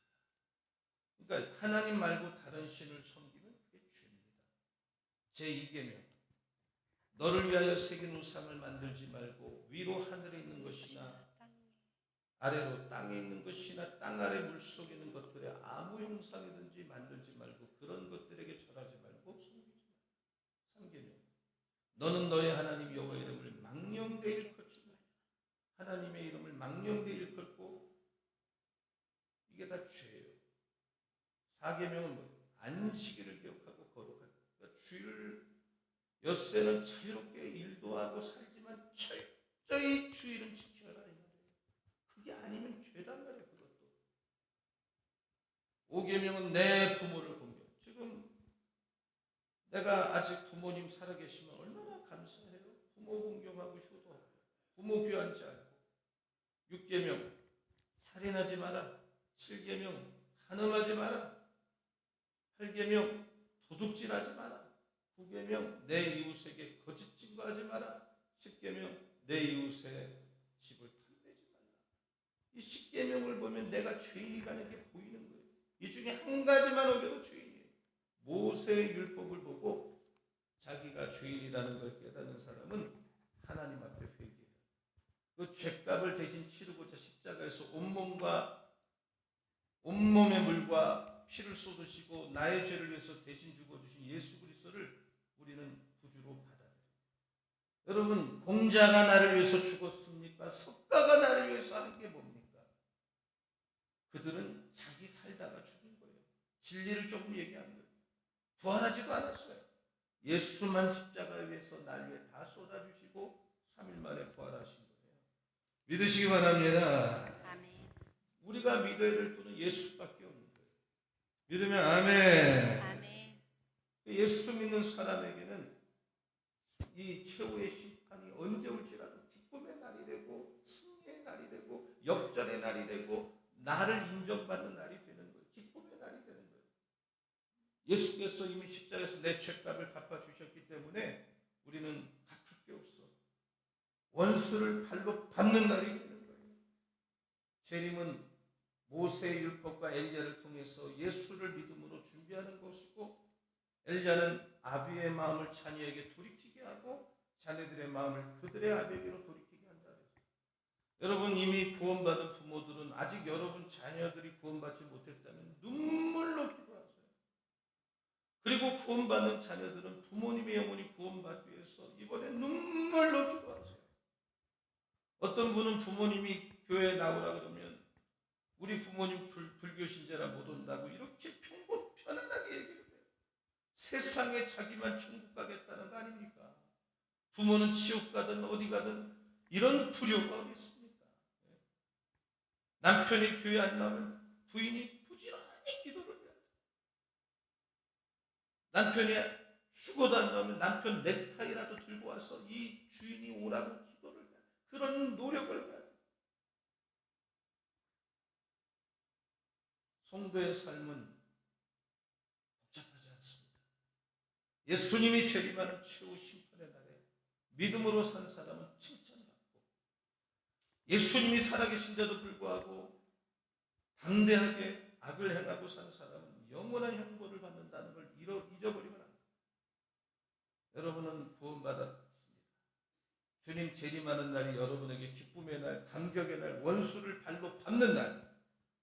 그러니까 하나님 말고 다른 신을 섬기면 그게 죄입니다. 제2계명, 너를 위하여 새긴 우상을 만들지 말고 위로 하늘에 있는 것이나 아래로 땅에 있는 것이나 땅 아래 물속에 있는 것들에 아무 형상이든지 만들지 말고 그런 것들에게 절하지 말고 섬기지 말라. 3계명, 너는 너의 하나님 여호와 이름을 망령되이 일컫지 말라. 하나님의 이름을 망령되이 일컫고 이게 다 죄예요. 4계명은 뭐예요? 안식일을 기억하고 거룩하다. 그러니까 주일 엿새는 자유롭게 일도 하고 살지만 철저히 주일은 지켜라 이 말이에요. 그게 아니면 죄단 말이에요. 그것도. 5계명은 내 부모를 공경. 지금 내가 아직 부모님 살아계시면 얼마나 감사해요. 부모 공경하고 효도하고 부모 귀한지 알고. 6계명 살인하지 마라. 7계명 간음하지 마라. 8계명 도둑질하지 마라. 9계명 내 이웃에게 거짓 증거하지 마라. 10계명 내 이웃의 집을 탐내지 말라. 이 10계명을 보면 내가 죄인이라는 게 보이는 거예요. 이 중에 한 가지만 어겨도 죄인이에요. 모세의 율법을 보고 자기가 죄인이라는 걸 깨닫는 사람은 하나님 앞에 회개해요. 그 죄값을 대신 치르고자 십자가에서 온몸의 물과 피를 쏟으시고 나의 죄를 위해서 대신 죽어주신 예수 그리스도를 우리는 구주로 받아들여요. 여러분, 공자가 나를 위해서 죽었습니까? 석가가 나를 위해서 하는 게 뭡니까? 그들은 자기 살다가 죽은 거예요. 진리를 조금 얘기한 거예요. 부활하지도 않았어요. 예수만 십자가에 위해서 날 위해 다 쏟아주시고 3일 만에 부활하신 거예요. 믿으시기 바랍니다. 아멘. 우리가 믿어야 될 분은 예수밖에 없는 거예요. 믿으면 아멘. 아멘. 예수 믿는 사람에게는 이 최후의 심판이 언제 올지라도 기쁨의 날이 되고 승리의 날이 되고 역전의 날이 되고 나를 인정받는 날이 되는 거예요. 기쁨의 날이 되는 거예요. 예수께서 이미 십자가에서 내 죄값을 갚아주셨기 때문에 우리는 갚을 게 없어. 원수를 발로 밟는 날이 되는 거예요. 재림은 모세의 율법과 엘리야를 통해서 예수를 믿음으로 준비하는 것이고, 엘리야는 아비의 마음을 자녀에게 돌이키게 하고 자녀들의 마음을 그들의 아비에게로 돌이키게 한다. 여러분, 이미 구원받은 부모들은 아직 여러분 자녀들이 구원받지 못했다면 눈물로 기도하세요. 그리고 구원받는 자녀들은 부모님의 영혼이 구원받기 위해서 이번에 눈물로 기도하세요. 어떤 분은 부모님이 교회에 나오라 그러면 우리 부모님 불교 신자라 못 온다고 이렇게 편안하게 얘기를 해요. 세상에 자기만 천국 가겠다는 거 아닙니까? 부모는 지옥 가든 어디 가든 이런 불효가 어디 있습니까? 남편이 교회 안 나오면 부인이 부지런히 기도를 해야 돼. 남편이 휴고도 안 나오면 남편 넥타이라도 들고 와서 이 주인이 오라고 기도를 해야 돼. 그런 노력을 해야 돼. 성도의 삶은 복잡하지 않습니다. 예수님이 재림하는 최후 심판의 날에 믿음으로 산 사람은 칭찬받고, 예수님이 살아계신데도 불구하고 당대하게 악을 행하고 산 사람은 영원한 형벌을 받는다는 걸 잊어버리면 안 돼요. 여러분은 구원받았습니다. 주님 재림하는 날이 여러분에게 기쁨의 날, 감격의 날, 원수를 발로 밟는 날,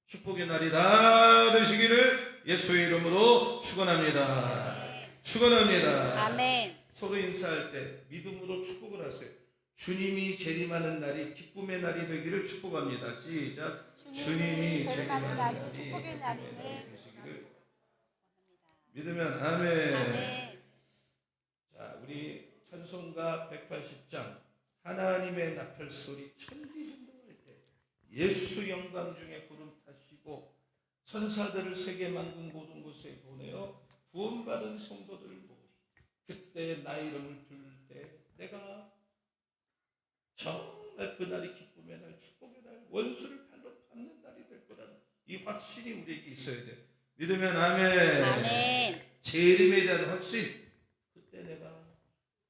축복의 날이 다 되시기를 예수의 이름으로 축원합니다. 축원합니다. 아멘. 서로 인사할 때 믿음으로 축복을 하세요. 주님이 재림하는 날이 기쁨의 날이 되기를 축복합니다. 시작. 주님이 재림하는 날이 축복의 날이 되시기를 믿으면 아멘. 아멘. 자, 우리 찬송가 180장 하나님의 나팔 소리 천지 진동할 때 예수 영광 중에 구름 타시고 천사들을 세계 만군 모든 곳에 보내어 구원받은 성도들을 모으리. 그때 나의 이름을 부를 때 내가 정말 그날이 기쁨의 날, 축복의 날, 원수를 발로 밟는 날이 될 거라는 이 확신이 우리에게 있어야 돼. 믿으면 아멘. 아멘. 재림에 대한 확신. 그때 내가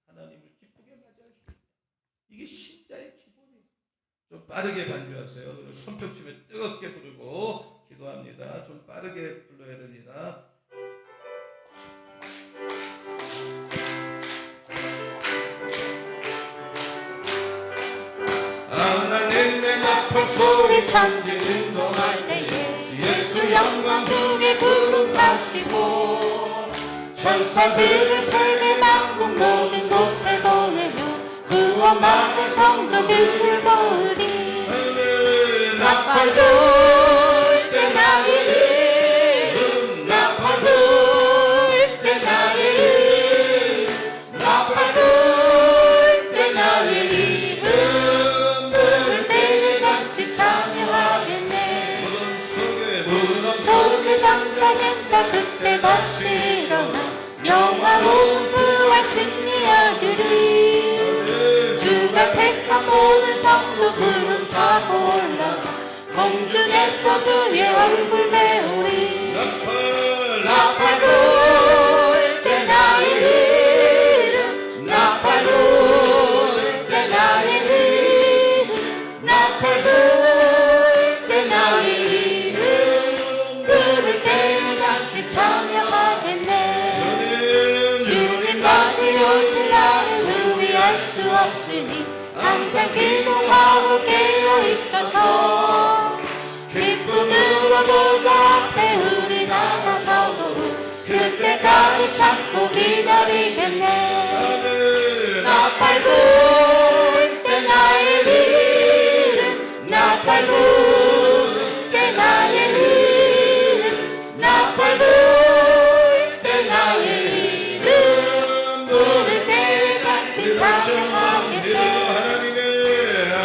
하나님을 기쁘게 맞이할 수 있다. 주님을 뜨겁게 부르고 기도합니다. 좀 빠르게 불러야 됩니다. 하나님의 나팔 소리 천지 진동할 때에 예수 영광 중에 구름 타시고 천사들을 세계 만국 모든 곳에 보내며 구원 받은 성도들을 모으리. 나팔 불 때 나의 이름, 나팔 불 때 나의 이름, 나팔 불 때 나의 이름, 부를 때에 잔치 참여하겠네. 무덤 속에 잠자는 자 그때 다시 일어나 영화로운 부활 승리하리리. 주가 택한 모든 성도 구름 타고 올라가 공중에서 주의 얼굴 배우리. 나팔 불 때 나의 이름, 나팔 불 때 나의 이름, 나팔 불 때 나의 이름, 부를 때에 잔치 참여하겠네. 주님 다시 오실 날을 우리 알 수 없으니 항상 기도하고 깨어 있어서 기쁨으로 보좌 앞에 우리 나가서도 그때까지 참고 기다리겠네. 나팔 불 때 나의 이름, 나팔 불 때 나의 이름, 나팔 불 때 나의 이름, 부를 때에 잔치 참여하겠네.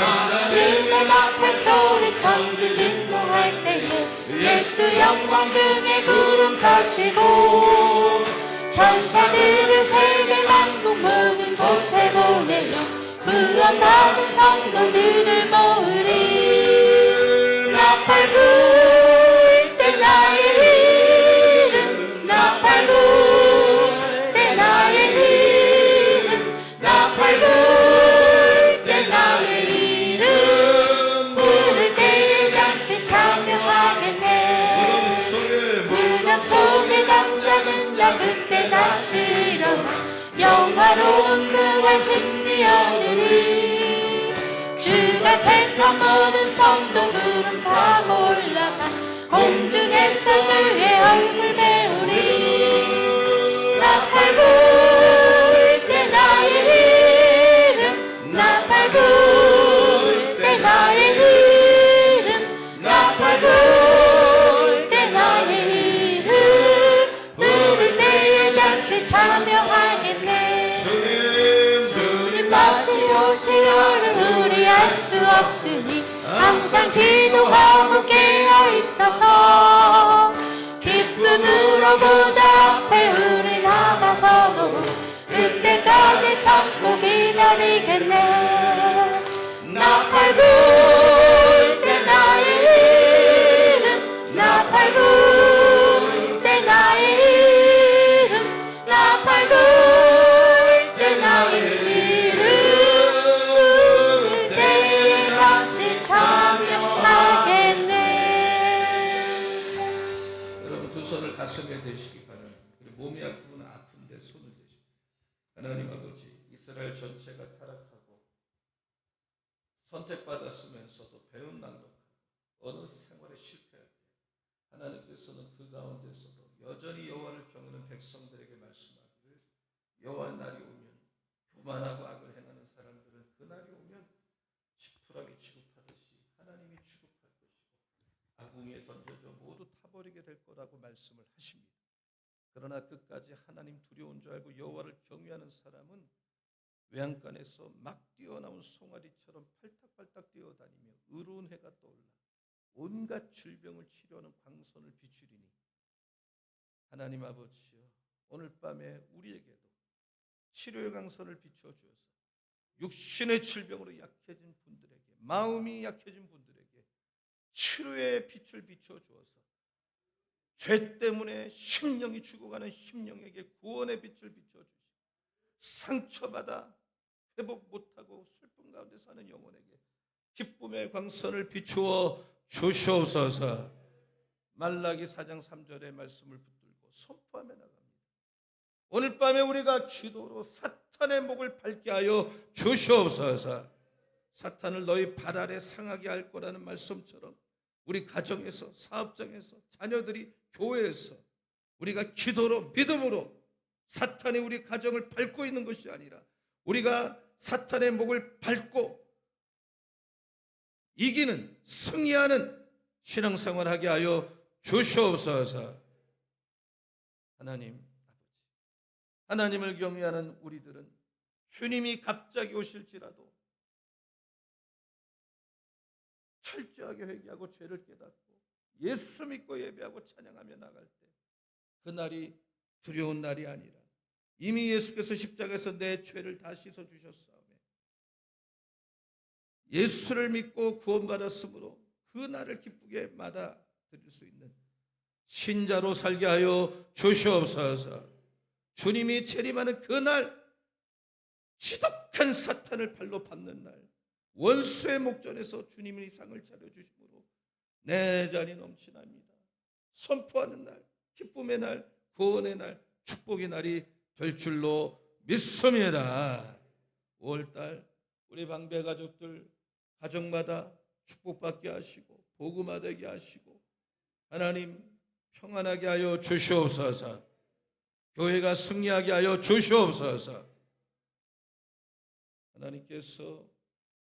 하나님의 나팔 소리 천지 진동할 때에 예수 영광 중에 구름 타시고 천사들을 세계 만국 모든 곳에 보내며 구원 받은 성도들을 모으리. 나팔 불 때 나의 이름, 나팔 불 때 나의 이름, 나팔 불 때 나의 이름, 부를 때에 잔치 참여하겠네. 무덤 속에 잠자는 자 그때 다시 일어나 영화로운 부활 승리하리리. 주가 택한 모든 성도 구름 타고 올라가 공중에서 주의 얼굴 배우리. 나팔 불 때 나의 이름, 나팔 불 때 나의 이름, 나팔 불 때 나의 이름, 부를 때에 잔치 참여하겠네. 주님 다시 오실 날을 우리 알 수 없으니 항상 기도하고 깨어 있어서 기쁨으로 보좌 앞에 우리 나가서도 그때까지 참고 기다리겠네. 나팔 불 때 나의 이름, 나팔 불 때 나의 이름, 나팔 불 때 나의 이름, 부를 때에 잔치 참여하겠네. 여러분 두 손을 가슴에 대시기 바랍니다. 그리고 몸이 아프면 아픈데 손을 대시고 하나님 아버지 이스라엘 전체가 타락하고 선택받았으면서도 배운 낭독 어느 생활에 실패할 때 하나님께서는 그 가운데서도 여전히 여호와를 경외하는 백성들에게 말씀하기를 여호와 날이 오면 교만하고 악을 행하는 사람들은 그 날이 오면 지푸라기 취급하듯이 하나님이 취급할 것이고 아궁이에 던져져 모두 타버리게 될 거라고 말씀을 하십니다. 그러나 끝까지 하나님 두려운 줄 알고 여호와를 경외하는 사람은 외양간에서 막 뛰어나온 송아지처럼 팔딱팔딱 뛰어다니며 의로운 해가 떠올라 온갖 질병을 치료하는 광선을 비추리니 하나님 아버지여 오늘 밤에 우리에게도 치료의 광선을 비춰주어서 육신의 질병으로 약해진 분들에게 마음이 약해진 분들에게 치료의 빛을 비춰주어서 죄 때문에 심령이 죽어가는 심령에게 구원의 빛을 비춰주시고 상처받아 회복 못하고 슬픔 가운데 사는 영혼에게 기쁨의 광선을 비추어 주시옵소서. 말라기 4장 3절의 말씀을 붙들고 선포하며 나갑니다. 오늘 밤에 우리가 기도로 사탄의 목을 밟게 하여 주시옵소서. 사탄을 너희 발 아래 상하게 할 거라는 말씀처럼 우리 가정에서, 사업장에서, 자녀들이, 교회에서 우리가 기도로, 믿음으로 사탄이 우리 가정을 밟고 있는 것이 아니라 우리가 사탄의 목을 밟고 이기는, 승리하는 신앙생활 하게 하여 주시옵소서. 하나님 아버지, 하나님을 경외하는 우리들은 주님이 갑자기 오실지라도 철저하게 회개하고 죄를 깨닫고 예수 믿고 예배하고 찬양하며 나갈 때 그날이 두려운 날이 아니라 이미 예수께서 십자가에서 내 죄를 다 씻어 주셨사오며 예수를 믿고 구원받았으므로 그 날을 기쁘게 맞아들일 수 있는 신자로 살게 하여 주시옵소서. 주님이 재림하는 그날 지독한 사탄을 발로 밟는 날, 원수의 목전에서 주님이 상을 차려주심으로 내 잔이 넘치납니다. 선포하는 날, 기쁨의 날, 구원의 날, 축복의 날이 될 줄로 믿습니다. 5월달 우리 방배 가족들 가정마다 축복받게 하시고 복음화되게 하시고 하나님 평안하게 하여 주시옵소서. 교회가 승리하게 하여 주시옵소서. 하나님께서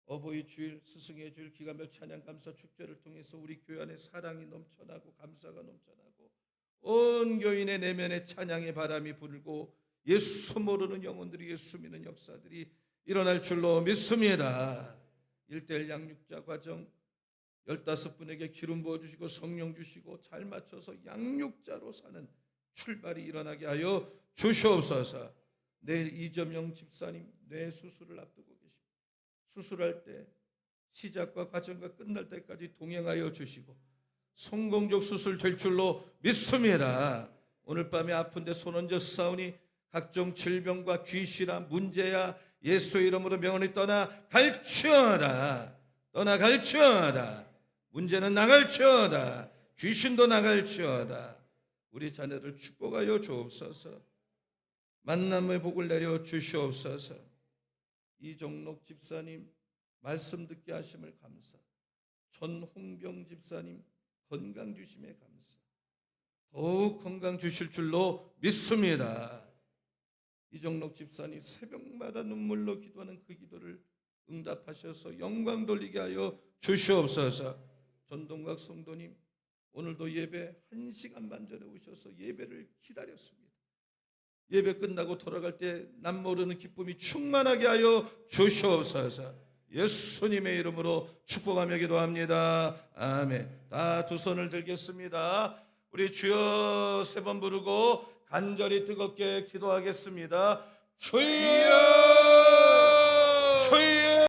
어버이 주일, 스승의 주일, 기가별 찬양 감사 축제를 통해서 우리 교회 안에 사랑이 넘쳐나고 감사가 넘쳐나고 온 교인의 내면에 찬양의 바람이 불고 예수 모르는 영혼들이 예수 믿는 역사들이 일어날 줄로 믿습니다. 1:1 양육자 과정 15분에게 기름 부어주시고 성령 주시고 잘 맞춰서 양육자로 사는 출발이 일어나게 하여 주시옵소서. 내일 이점영 집사님 뇌 수술을 앞두고 계십니다. 수술할 때 시작과 과정과 끝날 때까지 동행하여 주시고 성공적 수술 될 줄로 믿습니다. 오늘 밤에 아픈데 손 얹어 싸우니 각종 질병과 귀신아 문제야 예수의 이름으로 명언이 떠나갈지어다. 떠나갈지어다. 문제는 나갈지어다. 귀신도 나갈지어다. 우리 자녀들 축복하여 주옵소서. 만남의 복을 내려 주시옵소서. 이종록 집사님 말씀 듣게 하심을 감사. 전홍병 집사님 건강 주심에 감사. 더욱 건강 주실 줄로 믿습니다. 이종록 집사님 새벽마다 눈물로 기도하는 그 기도를 응답하셔서 영광 돌리게 하여 주시옵소서. 전동각 성도님 오늘도 예배 1시간 반 전에 오셔서 예배를 기다렸습니다. 예배 끝나고 돌아갈 때 남 모르는 기쁨이 충만하게 하여 주시옵소서. 예수님의 이름으로 축복하며 기도합니다. 아멘. 다 두 손을 들겠습니다. 우리 주여 3번 부르고 간절히 뜨겁게 기도하겠습니다. 주여, 주여.